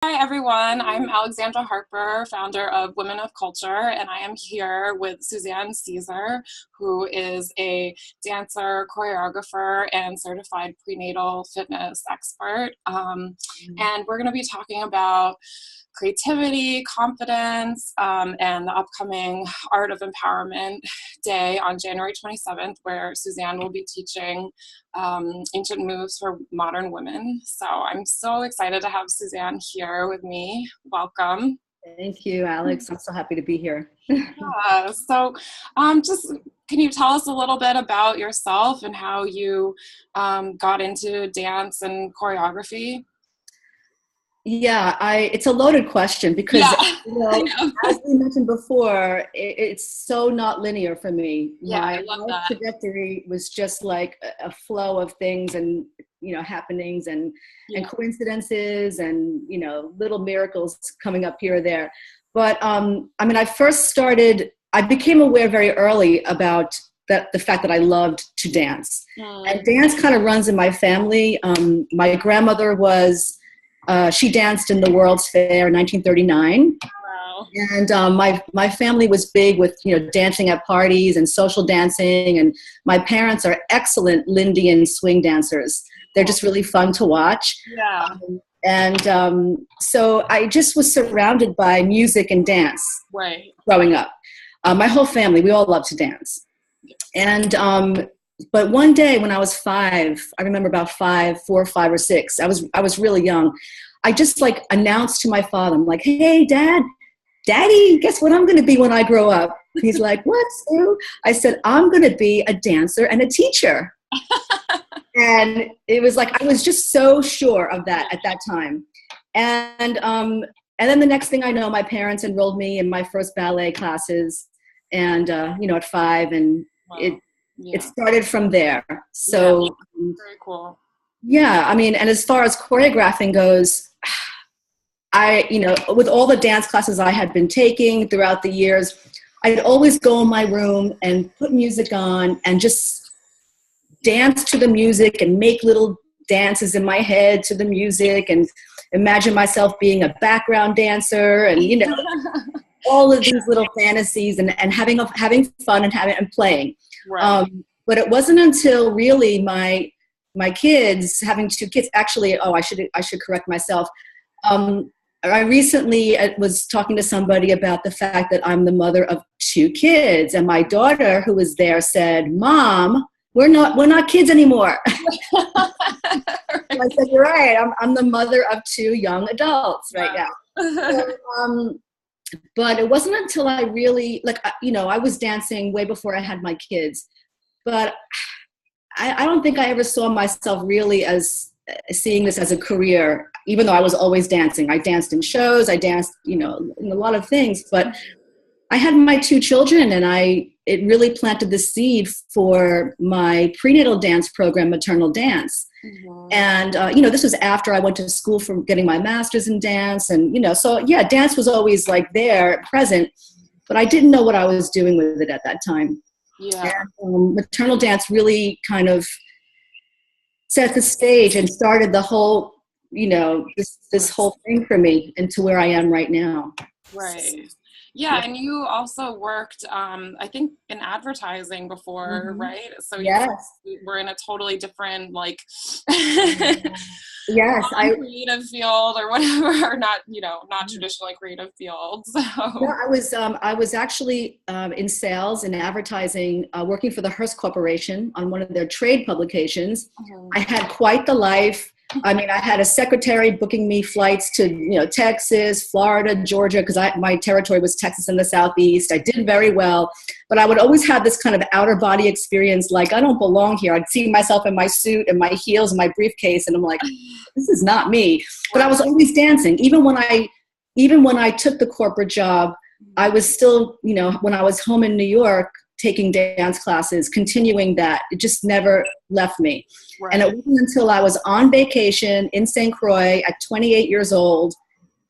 Hi everyone, I'm Alexandra Harper, founder of Women of Culture, and I am here with Suzanne Caesar, who is a dancer, choreographer, and certified prenatal fitness expert. And we're going to be talking about creativity, confidence, and the upcoming Art of Empowerment Day on January 27th, where Suzanne will be teaching ancient moves for modern women. So I'm so excited to have Suzanne here with me. Welcome. Thank you, Alex. I'm so happy to be here. So just can you tell us a little bit about yourself and how you got into dance and choreography? Yeah, it's a loaded question because, as we mentioned before, it's so not linear for me. Yeah, My I love life that. trajectory was just like a flow of things and, happenings and coincidences and, little miracles coming up here or there. But, I became aware very early about the fact that I loved to dance. And dance kind of runs in my family. My grandmother she danced in the World's Fair in 1939. Wow. And my family was big with, dancing at parties and social dancing. And my parents are excellent Lindian swing dancers. They're just really fun to watch. Yeah. So I just was surrounded by music and dance growing up. My whole family, we all love to dance. And but one day when I was 5, I remember about 4 or 5 or 6, I was really young. I just announced to my father, I'm like, "Hey, Daddy, guess what I'm going to be when I grow up?" He's like, "What, Sue?" I said, "I'm going to be a dancer and a teacher." And it was like, I was just so sure of that at that time. And then the next thing I know, my parents enrolled me in my first ballet classes and, at 5, and it started from there. So very cool. Yeah, and as far as choreographing goes, with all the dance classes I had been taking throughout the years, I'd always go in my room and put music on and just dance to the music and make little dances in my head to the music and imagine myself being a background dancer and, all of these little fantasies and having fun and playing. Right. But it wasn't until really my kids, having 2 kids, actually, I should correct myself. I recently was talking to somebody about the fact that I'm the mother of 2 kids, and my daughter, who was there, said, "Mom, we're not kids anymore." I said, "You're right. I'm the mother of 2 young adults right now." So, but it wasn't until I really, I was dancing way before I had my kids, but I don't think I ever saw myself really as seeing this as a career, even though I was always dancing. I danced in shows, I danced, in a lot of things, but I had my 2 children and it really planted the seed for my prenatal dance program, maternal dance. Mm-hmm. And, this was after I went to school for getting my master's in dance. And, dance was always there, present, but I didn't know what I was doing with it at that time. Yeah. And maternal dance really kind of set the stage and started the whole, this whole thing for me into where I am right now. Right. Yeah, and you also worked, I think, in advertising before, right? So you were in a totally different, creative field or whatever, or not, not traditionally creative field. So I was actually in sales and advertising, working for the Hearst Corporation on one of their trade publications. Mm-hmm. I had quite the life. I had a secretary booking me flights to, Texas, Florida, Georgia, because my territory was Texas in the Southeast. I did very well, but I would always have this kind of outer body experience, like, I don't belong here. I'd see myself in my suit and my heels and my briefcase, and I'm like, this is not me. But I was always dancing. Even when I took the corporate job, I was still, when I was home in New York, taking dance classes, continuing that. It just never left me. Right. And it wasn't until I was on vacation in St. Croix at 28 years old,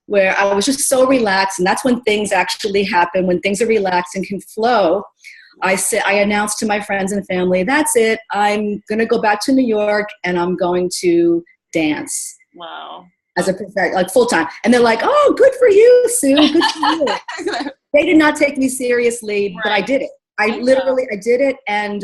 where I was just so relaxed. And that's when things actually happen, when things are relaxed and can flow. I announced to my friends and family, that's it. I'm going to go back to New York and I'm going to dance. Wow. as a profession, like full time. And they're like, "Oh, good for you, Sue. Good for you." They did not take me seriously, but I did it. I did it, and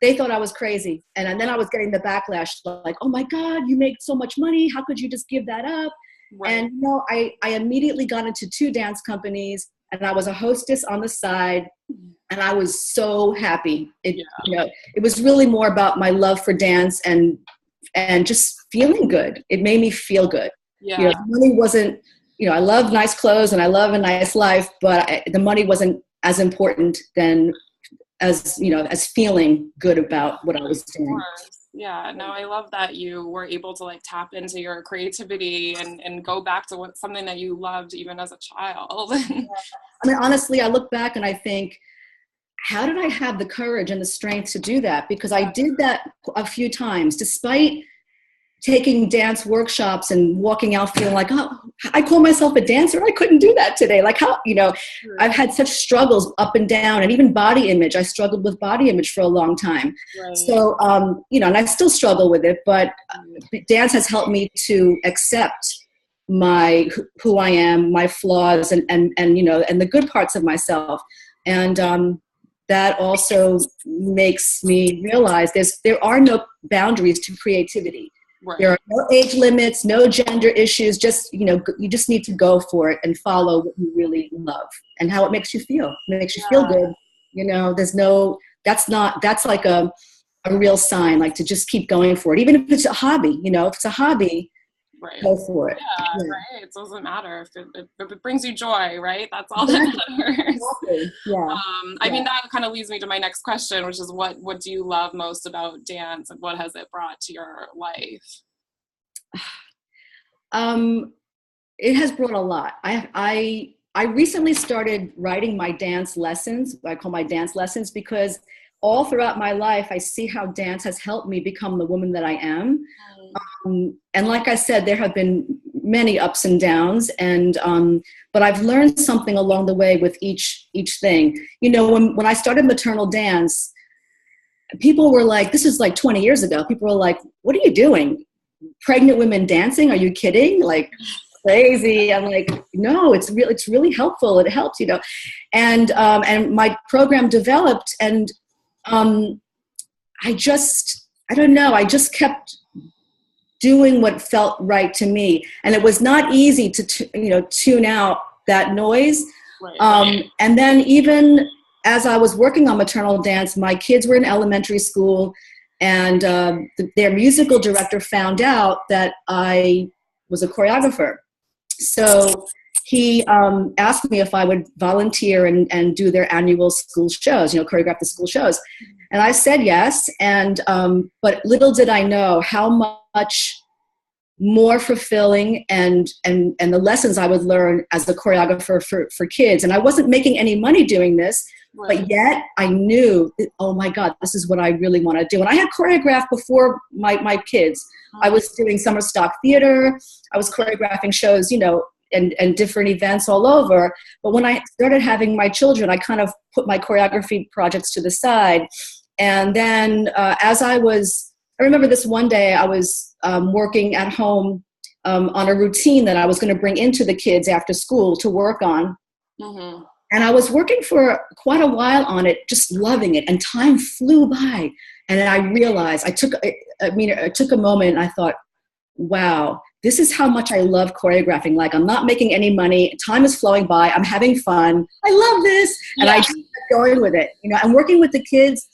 they thought I was crazy. And then I was getting the backlash, like, "Oh my God, you make so much money. How could you just give that up?" Right. And I immediately got into 2 dance companies, and I was a hostess on the side, and I was so happy. It was really more about my love for dance and just feeling good. It made me feel good. Yeah. Money wasn't, I love nice clothes and I love a nice life, but the money wasn't as important as feeling good about what I was doing. Yeah, no, I love that you were able to like tap into your creativity and go back to something that you loved even as a child. I mean, honestly, I look back and I think, how did I have the courage and the strength to do that? Because I did that a few times, despite taking dance workshops and walking out feeling like, oh, I call myself a dancer. I couldn't do that today. Like how, I've had such struggles up and down, and even body image. I struggled with body image for a long time. Right. So, and I still struggle with it, but dance has helped me to accept who I am, my flaws, and the good parts of myself. And that also makes me realize there are no boundaries to creativity. Right. There are no age limits, no gender issues. Just, you just need to go for it and follow what you really love and how it makes you feel. It makes you feel good. That's like a real sign, like to just keep going for it. Even if it's a hobby, if it's a hobby, go for it. Yeah, right. It doesn't matter if it brings you joy, right? That's all that matters. Exactly. Yeah. I mean, that kind of leads me to my next question, which is what do you love most about dance, and what has it brought to your life? It has brought a lot. I recently started writing my dance lessons. I call my dance lessons because all throughout my life, I see how dance has helped me become the woman that I am. And like I said, there have been many ups and downs, but I've learned something along the way with each thing. When I started maternal dance, people were like, this is like 20 years ago. People were like, what are you doing? Pregnant women dancing? Are you kidding? Like crazy. I'm like, no, it's really helpful. It helps, and my program developed, and I don't know. I just kept doing what felt right to me. And it was not easy to tune out that noise. Right. And then even as I was working on maternal dance, my kids were in elementary school, and their musical director found out that I was a choreographer. So he asked me if I would volunteer and do their annual school shows, choreograph the school shows. And I said yes, but little did I know how much more fulfilling and the lessons I would learn as a choreographer for kids. And I wasn't making any money doing this, right. But yet I knew, oh my God, this is what I really want to do. And I had choreographed before my kids. Mm-hmm. I was doing summer stock theater. I was choreographing shows, and different events all over. But when I started having my children, I kind of put my choreography projects to the side. And then I remember this one day I was working at home on a routine that I was going to bring into the kids after school to work on. Mm-hmm. And I was working for quite a while on it, just loving it. And time flew by. And then I realized, I took a moment and I thought, wow, this is how much I love choreographing. Like, I'm not making any money. Time is flowing by. I'm having fun. I love this. And I just kept going with it. And working with the kids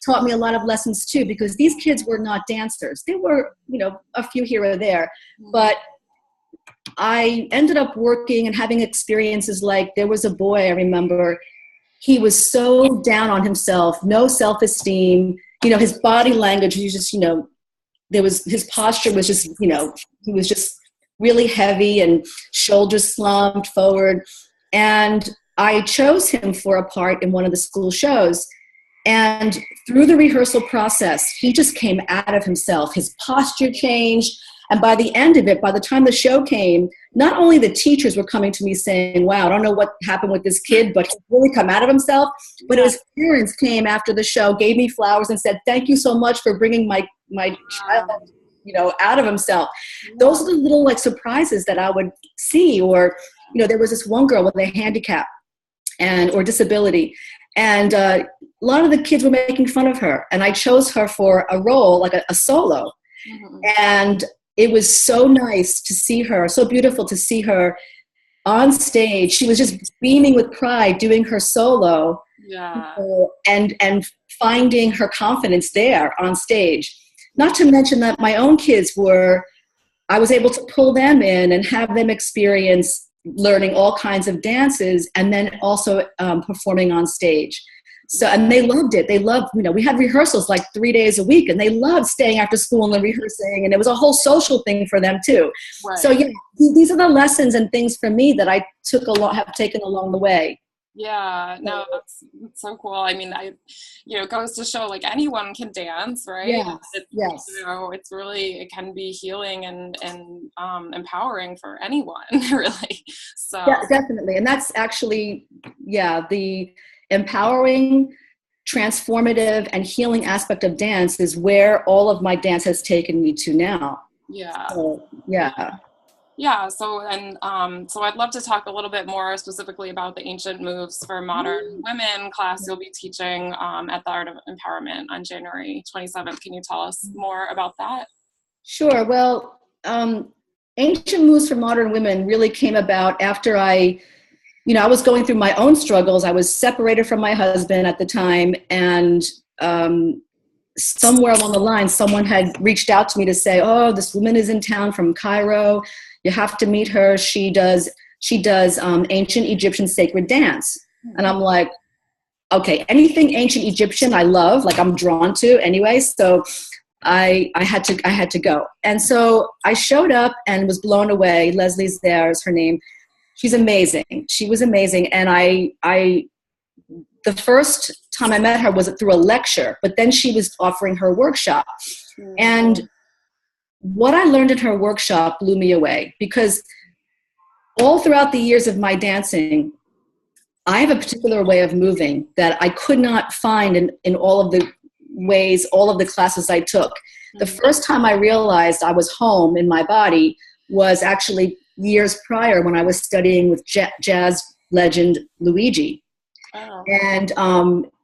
taught me a lot of lessons too, because these kids were not dancers. They were, a few here or there, but I ended up working and having experiences. Like, there was a boy, I remember, he was so down on himself, no self-esteem, his body language, he just, his posture was just, he was just really heavy and shoulders slumped forward. And I chose him for a part in one of the school shows. And through the rehearsal process, he just came out of himself. His posture changed. And by the end of it, by the time the show came, not only the teachers were coming to me saying, wow, I don't know what happened with this kid, but he's really come out of himself. But his parents came after the show, gave me flowers and said, thank you so much for bringing my child out of himself. Those are the little like surprises that I would see. Or, there was this one girl with a handicap or disability. And a lot of the kids were making fun of her. And I chose her for a role, like a solo. Mm-hmm. And it was so nice to see her, so beautiful to see her on stage. She was just beaming with pride doing her solo. Yeah. And finding her confidence there on stage. Not to mention that my own kids I was able to pull them in and have them experience learning all kinds of dances and then also performing on stage. So, and they loved it. They loved, we had rehearsals like 3 days a week, and they loved staying after school and rehearsing, and it was a whole social thing for them too. Right. So yeah, these are the lessons and things for me that I have taken along the way. Yeah, no, that's so cool. I mean, it goes to show like anyone can dance, right? Yes. Yes. It's really, it can be healing and empowering for anyone, really. So yeah, definitely. And that's actually, the empowering, transformative, and healing aspect of dance is where all of my dance has taken me to now. Yeah. So, yeah. Yeah, so I'd love to talk a little bit more specifically about the Ancient Moves for Modern Women class you'll be teaching at the Art of Empowerment on January 27th. Can you tell us more about that? Sure. Well, Ancient Moves for Modern Women really came about after I was going through my own struggles. I was separated from my husband at the time, and somewhere along the line, someone had reached out to me to say, "Oh, this woman is in town from Cairo. You have to meet her. She does ancient Egyptian sacred dance." And I'm like, okay, anything ancient Egyptian I love, like I'm drawn to anyway. So I had to go. And so I showed up and was blown away. Leslie's there is her name. She's amazing. She was amazing. And the first time I met her was through a lecture, but then she was offering her workshop. Mm-hmm. And what I learned in her workshop blew me away, because all throughout the years of my dancing, I have a particular way of moving that I could not find in all of the ways, all of the classes I took. Mm-hmm. The first time I realized I was home in my body was actually years prior when I was studying with jazz legend Luigi. Oh. And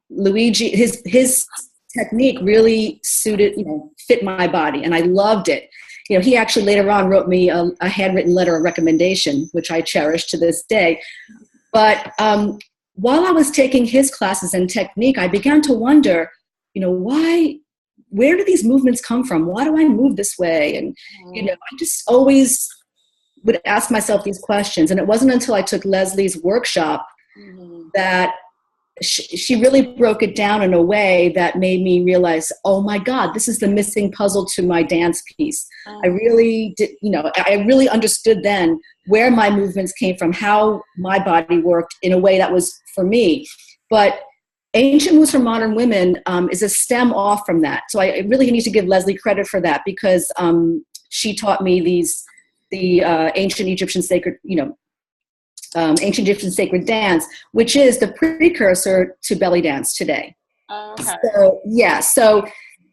Luigi, his technique really fit my body, and I loved it. He actually later on wrote me a handwritten letter of recommendation, which I cherish to this day. But while I was taking his classes and technique, I began to wonder, where do these movements come from? Why do I move this way? And, I just always would ask myself these questions. And it wasn't until I took Leslie's workshop that she really broke it down in a way that made me realize, oh my God, this is the missing puzzle to my dance piece. I really did, I really understood then where my movements came from, how my body worked in a way that was for me. But Ancient Moves for Modern Women is a stem off from that. So I really need to give Leslie credit for that, because she taught me the ancient Egyptian sacred, ancient Egyptian sacred dance, which is the precursor to belly dance today. Okay. So, yeah. So,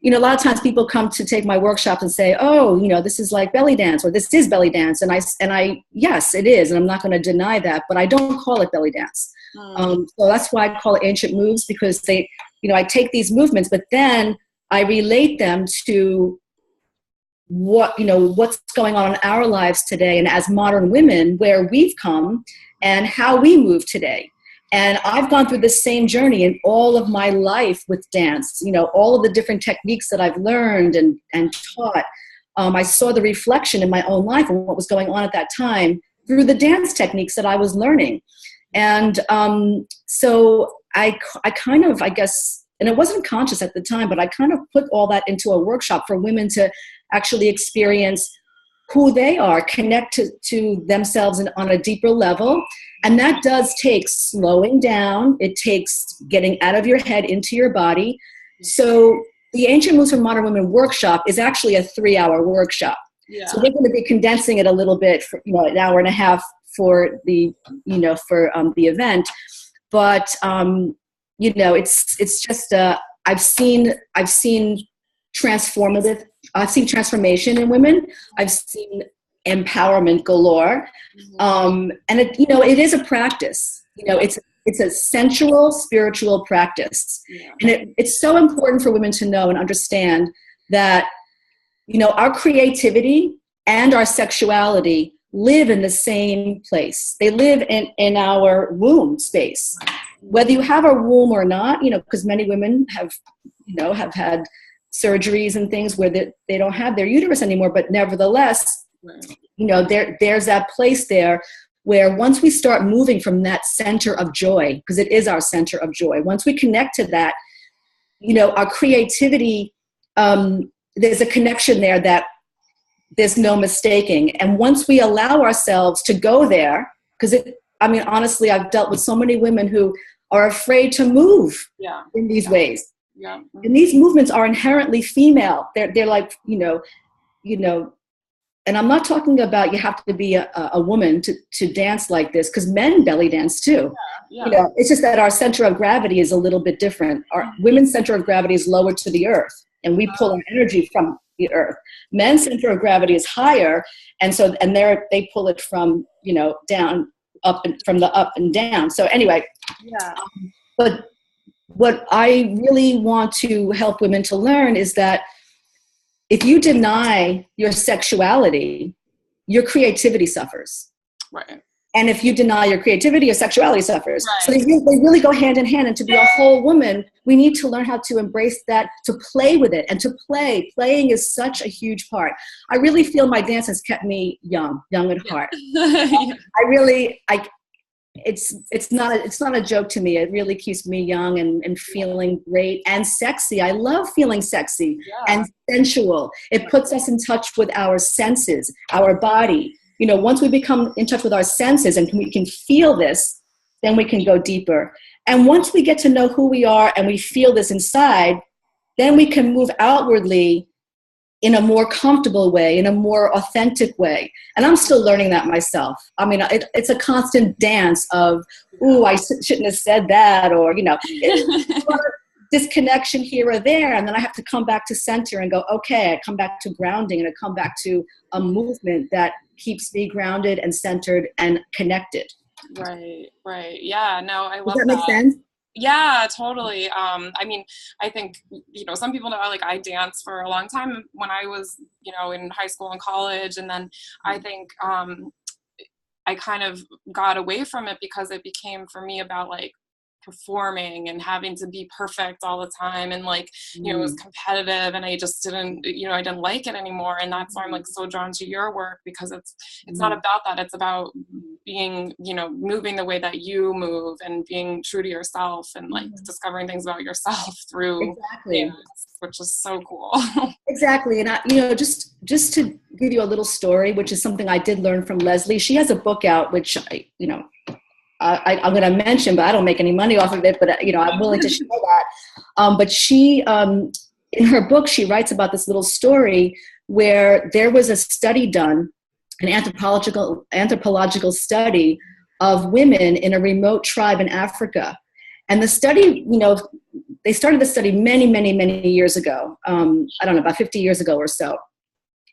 a lot of times people come to take my workshops and say, oh, this is like belly dance, or this is belly dance. And I, yes, it is. And I'm not going to deny that, but I don't call it belly dance. So that's why I call it Ancient Moves, because they, I take these movements, but then I relate them to what's going on in our lives today, and as modern women, where we've come and how we move today. And I've gone through the same journey in all of my life with dance, all of the different techniques that I've learned and taught. I saw the reflection in my own life and what was going on at that time through the dance techniques that I was learning. And so I kind of, I guess, and it wasn't conscious at the time, but I kind of put all that into a workshop for women to actually experience who they are, connect to themselves on a deeper level. And that does take slowing down. It takes getting out of your head into your body. So the Ancient Moves for Modern Women workshop is actually a 3-hour workshop. Yeah. So we're going to be condensing it a little bit for, an hour and a half for the, the event. But, it's just, I've seen transformative I've seen transformation in women. I've seen empowerment galore. And it, it is a practice. It's a sensual, spiritual practice. Yeah. And it's so important for women to know and understand that, our creativity and our sexuality live in the same place. They live in our womb space. Whether you have a womb or not, because many women have had surgeries and things where they don't have their uterus anymore, but nevertheless, there's that place there where once we start moving from that center of joy, because it is our center of joy, once we connect to that, our creativity, there's a connection there that there's no mistaking. And once we allow ourselves to go there, because honestly, I've dealt with so many women who are afraid to move in these ways. Yeah. And these movements are inherently female. They're like, and I'm not talking about you have to be a woman to dance like this, because men belly dance too. Yeah. It's just that our center of gravity is a little bit different. Our women's center of gravity is lower to the earth, and we pull our energy from the earth. Men's center of gravity is higher, and they pull it from down, up, and from the up and down. So anyway, but what I really want to help women to learn is that if you deny your sexuality, your creativity suffers. Right. And if you deny your creativity, your sexuality suffers. Right. So they really go hand in hand. And to be a whole woman, we need to learn how to embrace that, to play with it, and to play. Playing is such a huge part. I really feel my dance has kept me young at heart. It's not a joke to me. It really keeps me young and feeling great and sexy. I love feeling sexy and sensual. It puts us in touch with our senses, our body. Once we become in touch with our senses and we can feel this, then we can go deeper. And once we get to know who we are and we feel this inside, then we can move outwardly in a more comfortable way, in a more authentic way. And I'm still learning that myself. It's a constant dance of, ooh, I shouldn't have said that, or, disconnection here or there. And then I have to come back to center and go, okay, I come back to grounding, and I come back to a movement that keeps me grounded and centered and connected. Right. Yeah, no, I love that. Does that make sense? Yeah, totally. I think, some people know, I danced for a long time when I was, in high school and college. And then I think I kind of got away from it because it became for me about performing and having to be perfect all the time, and it was competitive, and I just didn't I didn't like it anymore. And that's why I'm so drawn to your work, because it's not about that. It's about being moving the way that you move, and being true to yourself, and discovering things about yourself through dance, which is so cool. Exactly. And I, just to give you a little story, which is something I did learn from Leslie. She has a book out, which I'm going to mention, but I don't make any money off of it, but I'm willing to share that. But she, in her book, she writes about this little story where there was a study done, an anthropological study of women in a remote tribe in Africa. And the study, they started the study many, many, many years ago. I don't know, about 50 years ago or so.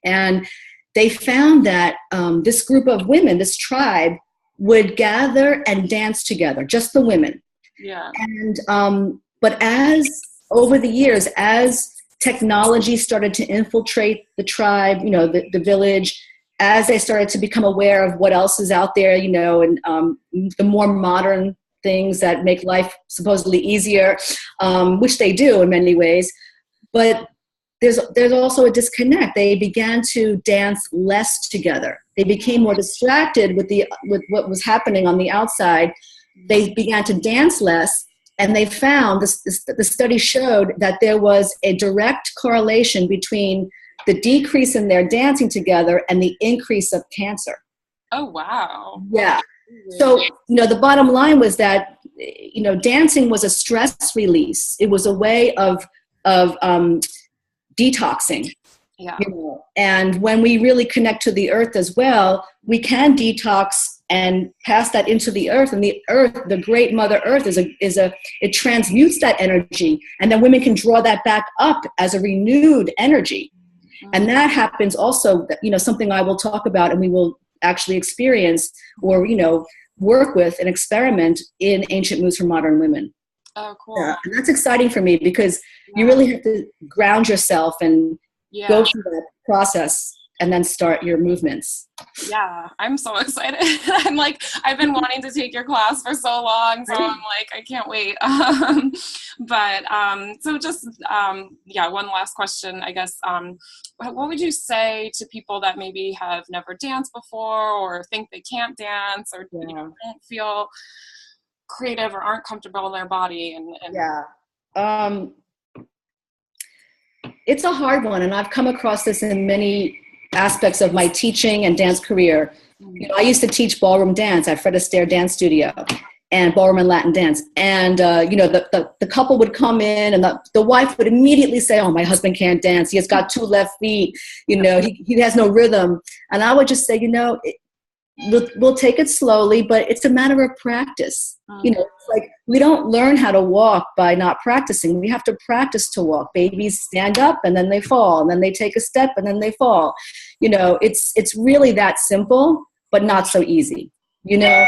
And they found that this group of women, this tribe, would gather and dance together, just the women. Yeah. And but as over the years, as technology started to infiltrate the tribe, the village, as they started to become aware of what else is out there, and the more modern things that make life supposedly easier, which they do in many ways, but there's also a disconnect. They began to dance less together. They became more distracted with what was happening on the outside. They began to dance less, and they found the study showed that there was a direct correlation between the decrease in their dancing together and the increase of cancer. Oh, wow. Yeah. So, the bottom line was that, dancing was a stress release. It was a way of detoxing. Yeah. And when we really connect to the earth as well, we can detox and pass that into the earth. And the earth, the great Mother Earth, it transmutes that energy, and then women can draw that back up as a renewed energy. And that happens also, you know, something I will talk about and we will actually experience or, you know, work with and experiment in Ancient Moves for Modern Women. Oh, cool. And that's exciting for me because you really have to ground yourself and go through that process and then start your movements. Yeah, I'm so excited. I'm like, I've been wanting to take your class for so long, so I'm like, I can't wait. So just, one last question, I guess. What would you say to people that maybe have never danced before or think they can't dance or you know, don't feel creative or aren't comfortable in their body? It's a hard one, and I've come across this in many aspects of my teaching and dance career. You know, I used to teach ballroom dance at Fred Astaire Dance Studio and ballroom and Latin dance. And, you know, the couple would come in and the wife would immediately say, oh, my husband can't dance. He has got 2 left feet. You know, he has no rhythm. And I would just say, you know, we'll take it slowly, but it's a matter of practice. You know, it's like we don't learn how to walk by not practicing. We have to practice to walk. Babies stand up and then they fall, and then they take a step and then they fall. You know, it's really that simple, but not so easy. You know,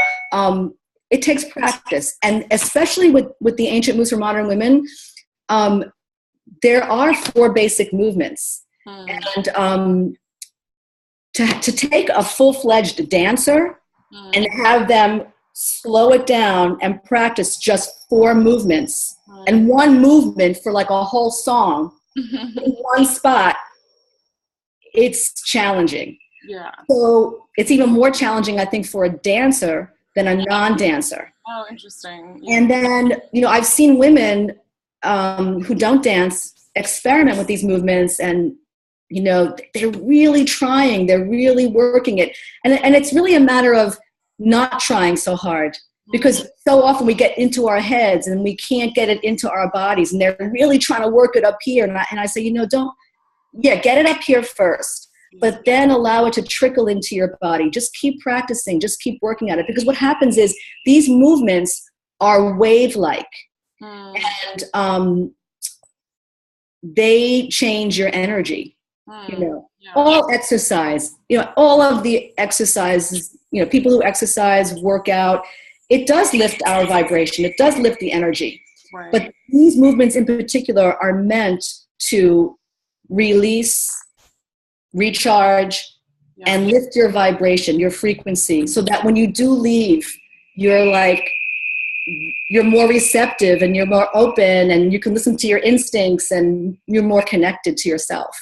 it takes practice, and especially with the Ancient Moves for Modern Women, there are 4 basic movements, and to take a full-fledged dancer and have them slow it down and practice just 4 movements and 1 movement for like a whole song in one spot, it's challenging. Yeah. So it's even more challenging, I think, for a dancer than a non-dancer. Oh, interesting. Yeah. And then, you know, I've seen women who don't dance experiment with these movements, and you know, they're really trying, they're really working it. And it's really a matter of not trying so hard, because so often we get into our heads and we can't get it into our bodies, and they're really trying to work it up here. And I say, you know, get it up here first, but then allow it to trickle into your body. Just keep practicing, just keep working at it. Because what happens is these movements are wave-like, and they change your energy. You know, all exercise, you know, all of the exercises, you know, people who exercise, work out, it does lift our vibration. It does lift the energy. Right. But these movements in particular are meant to release, recharge, and lift your vibration, your frequency, so that when you do leave, you're more receptive and you're more open and you can listen to your instincts and you're more connected to yourself.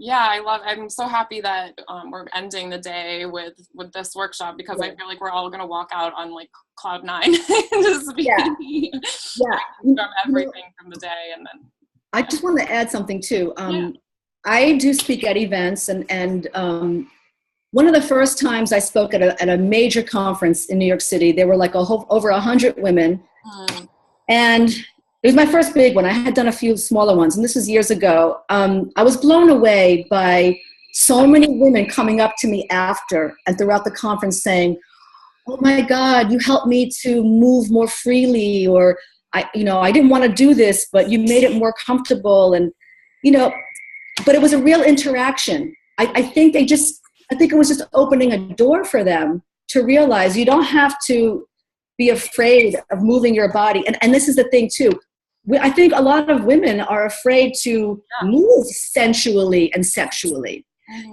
Yeah, I'm so happy that we're ending the day with this workshop, because I feel like we're all going to walk out on like cloud 9 just be from everything from the day. And then I just want to add something too. I do speak at events, and one of the first times I spoke at a major conference in New York City, there were like over 100 women, and it was my first big one. I had done a few smaller ones, and this was years ago. I was blown away by so many women coming up to me after and throughout the conference saying, oh my God, you helped me to move more freely, or I didn't want to do this, but you made it more comfortable. And, you know, but it was a real interaction. I think it was just opening a door for them to realize you don't have to be afraid of moving your body. And this is the thing too. I think a lot of women are afraid to move sensually and sexually.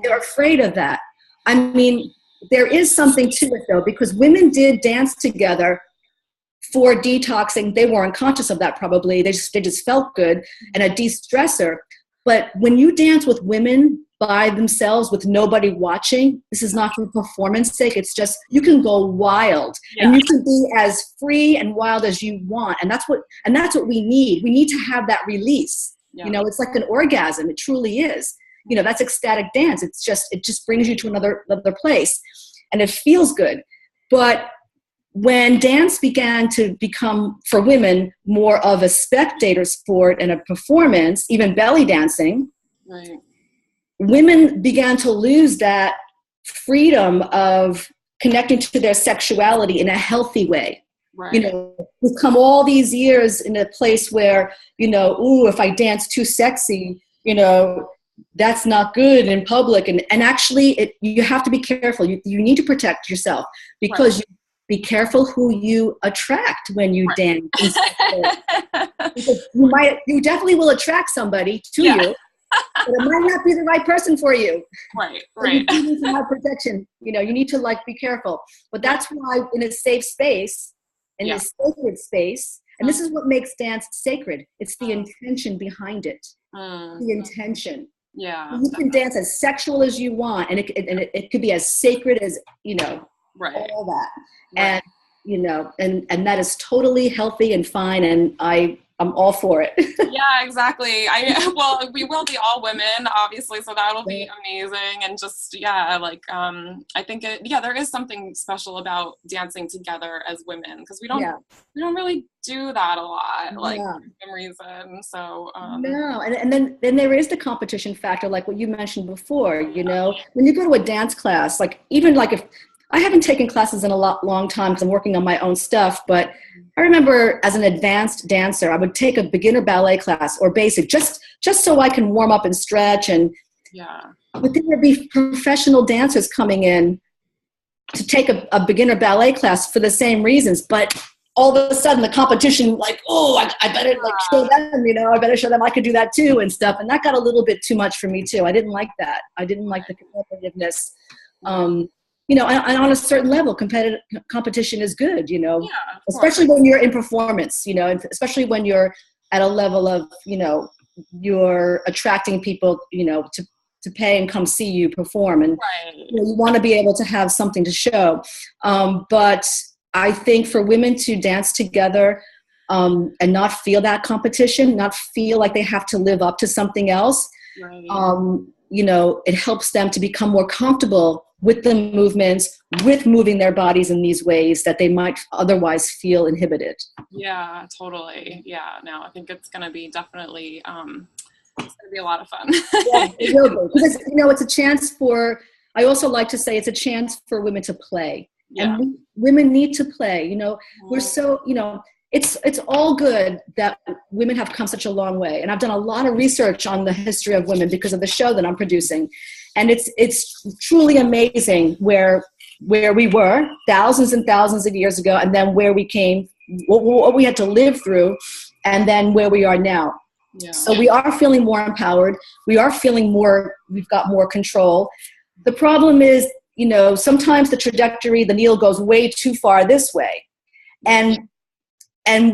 They're afraid of that. I mean, there is something to it though, because women did dance together for detoxing. They weren't conscious of that probably. They just felt good and a de-stressor. But when you dance with women by themselves with nobody watching, this is not for performance sake, it's just you can go wild and you can be as free and wild as you want. And that's what we need. We need to have that release. You know, it's like an orgasm. It truly is. You know, that's ecstatic dance. It just brings you to another place and it feels good. But when dance began to become, for women, more of a spectator sport and a performance, even belly dancing, women began to lose that freedom of connecting to their sexuality in a healthy way. You know, we've come all these years in a place where, you know, ooh, if I dance too sexy, you know, that's not good in public. And actually, you have to be careful. You need to protect yourself, because be careful who you attract when you dance. Because you definitely will attract somebody to you, but it might not be the right person for you. Right. So you do need to have protection. You need to be careful. But that's why in a safe space, in this sacred space, and this is what makes dance sacred. It's the intention behind it. The intention. Yeah. You can dance as sexual as you want, and it could be as sacred as, all that. And, and that is totally healthy and fine. And I'm all for it. Yeah, exactly. We will be all women, obviously, so that'll be amazing. And just, I think there is something special about dancing together as women, because we don't really do that a lot, for some reason. So no, and then there is the competition factor, like what you mentioned before. When you go to a dance class, if I haven't taken classes in a long time because I'm working on my own stuff, but I remember as an advanced dancer, I would take a beginner ballet class or basic, just so I can warm up and stretch. But then there'd be professional dancers coming in to take a beginner ballet class for the same reasons. But all of a sudden the competition, I better show them, I better show them I could do that too and stuff. And that got a little bit too much for me too. I didn't like that. I didn't like the competitiveness. And on a certain level, competition is good, especially when you're in performance, especially when you're at a level of, you're attracting people, to pay and come see you perform. And you want to be able to have something to show. But I think for women to dance together and not feel that competition, not feel like they have to live up to something else, it helps them to become more comfortable with the movements, with moving their bodies in these ways that they might otherwise feel inhibited. Yeah, totally. Yeah, no, I think it's going to be definitely, it's going to be a lot of fun. It will be. Because, it's a chance for, I also like to say it's a chance for women to play. Yeah. And women need to play, we're so, it's all good that women have come such a long way. And I've done a lot of research on the history of women because of the show that I'm producing. And it's truly amazing where we were thousands and thousands of years ago, and then where we came, what we had to live through, and then where we are now. Yeah. So we are feeling more empowered. We are feeling we've got more control. The problem is, sometimes the trajectory, the needle goes way too far this way. And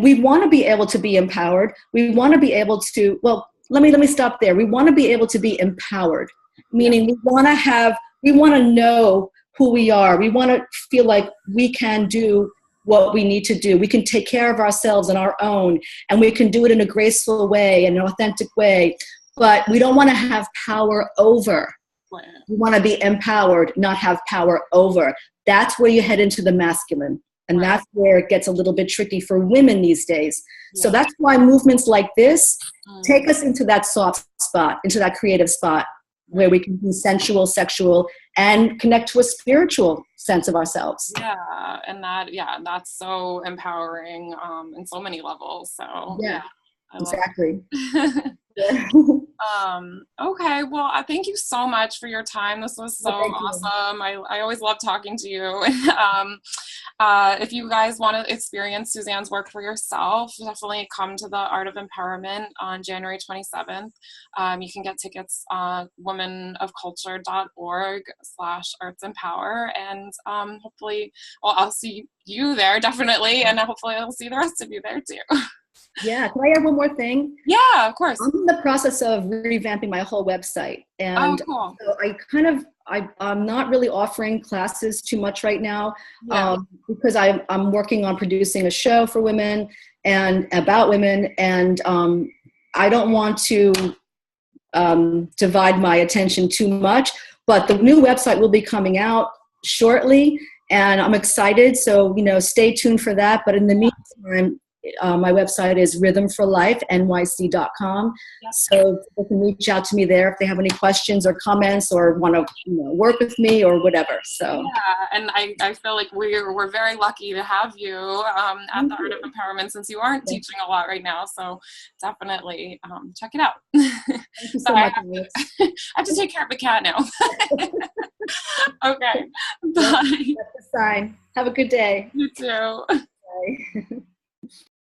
we want to be able to be empowered. We want to be able to, let me stop there. We want to be able to be empowered. Meaning we want to know who we are. We want to feel like we can do what we need to do. We can take care of ourselves on our own, and we can do it in a graceful way, an authentic way. But we don't want to have power over. We want to be empowered, not have power over. That's where you head into the masculine. And that's where it gets a little bit tricky for women these days. So that's why movements like this take us into that soft spot, into that creative spot, where we can be sensual, sexual, and connect to a spiritual sense of ourselves. Yeah, and that's so empowering in so many levels. So exactly. Okay, well, thank you so much for your time. This was so awesome. I always love talking to you. If you guys want to experience Suzanne's work for yourself, definitely come to the Art of Empowerment on January 27th. You can get tickets on womenofculture.org/artsempower, and hopefully, I'll see you there definitely, and hopefully I'll see the rest of you there too. Yeah, can I add one more thing? Yeah, of course. I'm in the process of revamping my whole website, and cool. So I'm not really offering classes too much right now, because I'm working on producing a show for women and about women, and I don't want to divide my attention too much. But the new website will be coming out shortly, and I'm excited. So stay tuned for that. But in the meantime, My website is rhythmforlifenyc.com. Yep. So people can reach out to me there if they have any questions or comments or want to work with me or whatever. So yeah, and I feel like we're very lucky to have you at the Art of Empowerment, since you aren't teaching a lot right now. So definitely check it out. thank you so much. I have to take care of the cat now. Okay, bye. That's the sign. Have a good day. You too. Bye.